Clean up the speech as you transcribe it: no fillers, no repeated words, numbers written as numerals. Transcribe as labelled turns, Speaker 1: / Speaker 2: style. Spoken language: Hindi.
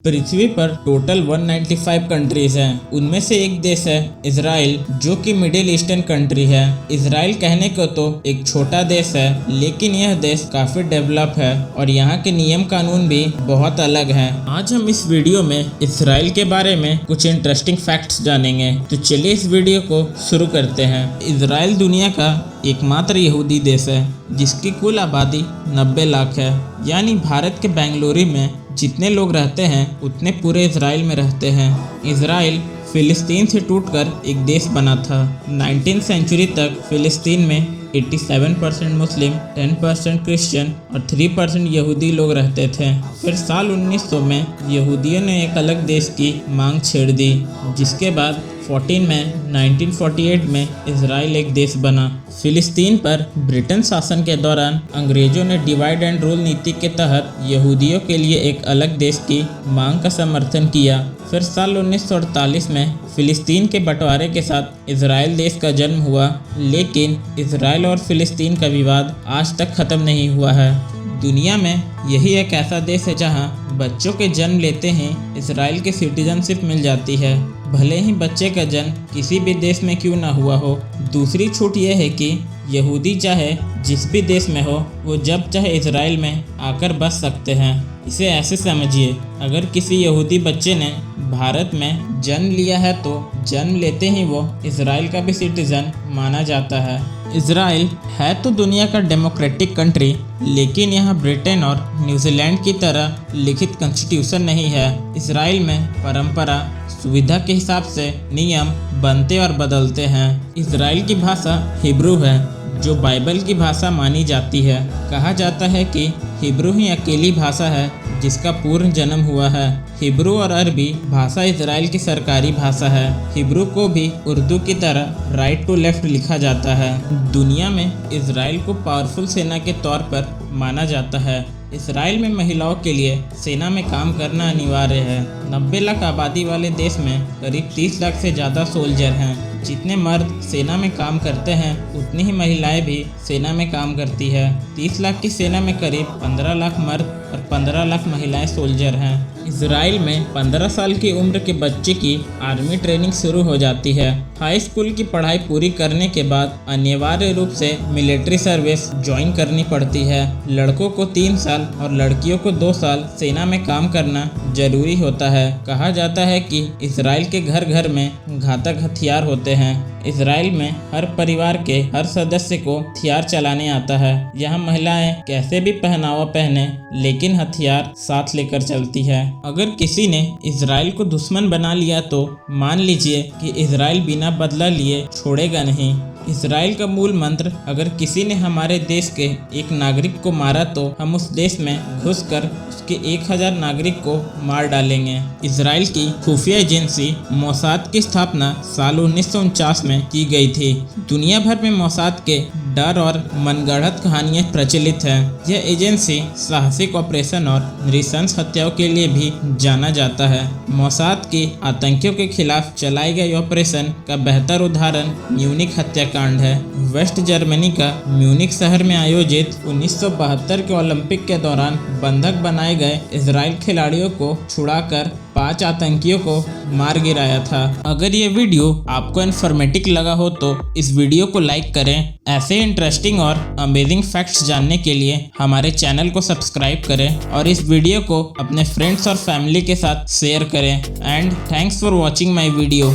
Speaker 1: पृथ्वी पर टोटल 195 कंट्रीज हैं। उनमें से एक देश है इजराइल, जो कि मिडिल ईस्टर्न कंट्री है। इजराइल कहने को तो एक छोटा देश है, लेकिन यह देश काफी डेवलप है और यहाँ के नियम कानून भी बहुत अलग हैं। आज हम इस वीडियो में इजराइल के बारे में कुछ इंटरेस्टिंग फैक्ट्स जानेंगे। तो चलिए इस वीडियो को शुरू करते हैं। इजराइल दुनिया का एकमात्र यहूदी देश है जिसकी कुल आबादी 90 लाख है, यानी भारत के बेंगलुरु में जितने लोग रहते हैं उतने पूरे इजराइल में रहते हैं। इजराइल फिलिस्तीन से टूटकर एक देश बना था। 19वीं सेंचुरी तक फिलिस्तीन में 87% मुस्लिम, 10% क्रिश्चियन और 3% यहूदी लोग रहते थे। फिर साल 1900 में यहूदियों ने एक अलग देश की मांग छेड़ दी, जिसके बाद 14 मई 1948 में इजराइल एक देश बना। फिलिस्तीन पर ब्रिटेन शासन के दौरान अंग्रेजों ने डिवाइड एंड रूल नीति के तहत यहूदियों के लिए एक अलग देश की मांग का समर्थन किया। फिर साल 1948 में फिलिस्तीन के बंटवारे के साथ इजराइल देश का जन्म हुआ, लेकिन इजराइल और फिलिस्तीन का विवाद आज तक खत्म नहीं हुआ है। दुनिया में यही एक ऐसा देश है जहां बच्चों के जन्म लेते ही इजराइल की सिटीजनशिप मिल जाती है, भले ही बच्चे का जन्म किसी भी देश में क्यों ना हुआ हो। दूसरी छूट यह है कि यहूदी चाहे जिस भी देश में हो, वो जब चाहे इजराइल में आकर बस सकते हैं। इसे ऐसे समझिए, अगर किसी यहूदी बच्चे ने भारत में जन्म लिया है तो जन्म लेते ही वो इजराइल का भी सिटीजन माना जाता है। इजराइल है तो दुनिया का डेमोक्रेटिक कंट्री, लेकिन यहाँ ब्रिटेन और न्यूजीलैंड की तरह लिखित कॉन्स्टिट्यूशन नहीं है। इजराइल में परंपरा सुविधा के हिसाब से नियम बनते और बदलते हैं। इजराइल की भाषा हिब्रू है, जो बाइबल की भाषा मानी जाती है। कहा जाता है कि हिब्रू ही अकेली भाषा है जिसका पूर्ण जन्म हुआ है। हिब्रू और अरबी भाषा इजराइल की सरकारी भाषा है। हिब्रू को भी उर्दू की तरह राइट टू लेफ्ट लिखा जाता है। दुनिया में इजराइल को पावरफुल सेना के तौर पर माना जाता है। इजराइल में महिलाओं के लिए सेना में काम करना अनिवार्य है। 90 लाख आबादी वाले देश में करीब 30 लाख से ज़्यादा सोल्जर हैं। जितने मर्द सेना में काम करते हैं उतनी ही महिलाएं भी सेना में काम करती है। 30 लाख की सेना में करीब 15 लाख मर्द और 15 लाख महिलाएं सोल्जर हैं। इजराइल में 15 साल की उम्र के बच्चे की आर्मी ट्रेनिंग शुरू हो जाती है। हाई स्कूल की पढ़ाई पूरी करने के बाद अनिवार्य रूप से मिलिट्री सर्विस ज्वाइन करनी पड़ती है। लड़कों को 3 साल और लड़कियों को 2 साल सेना में काम करना जरूरी होता है। कहा जाता है कि इजराइल के घर घर में घातक हथियार होते हैं। इजराइल में हर परिवार के हर सदस्य को हथियार चलाने आता है। यहाँ महिलाएं कैसे भी पहनावा पहने, लेकिन हथियार साथ लेकर चलती है। अगर किसी ने इजराइल को दुश्मन बना लिया तो मान लीजिए कि इजराइल बिना बदला लिए छोड़ेगा नहीं। इजराइल का मूल मंत्र, अगर किसी ने हमारे देश के एक नागरिक को मारा तो हम उस देश में घुसकर उसके 1000 नागरिक को मार डालेंगे। इजराइल की खुफिया एजेंसी मोसाद की स्थापना साल 1949 में की गई थी। दुनिया भर में मोसाद के डर और मनगढ़ंत कहानियां प्रचलित हैं। यह एजेंसी साहसिक ऑपरेशन और नृशंस हत्याओं के लिए भी जाना जाता है। मोसाद की आतंकियों के खिलाफ चलाए गए ऑपरेशन का बेहतर उदाहरण म्यूनिक हत्याकांड है। वेस्ट जर्मनी का म्यूनिक शहर में आयोजित 1972 के ओलंपिक के दौरान बंधक बनाए गए इजराइल खिलाड़ियों को छुड़ाकर 5 आतंकियों को मार गिराया था। अगर ये वीडियो आपको इन्फॉर्मेटिव लगा हो तो इस वीडियो को लाइक करें। ऐसे इंटरेस्टिंग और अमेजिंग फैक्ट्स जानने के लिए हमारे चैनल को सब्सक्राइब करें और इस वीडियो को अपने फ्रेंड्स और फैमिली के साथ शेयर करें। And thanks for watching my video.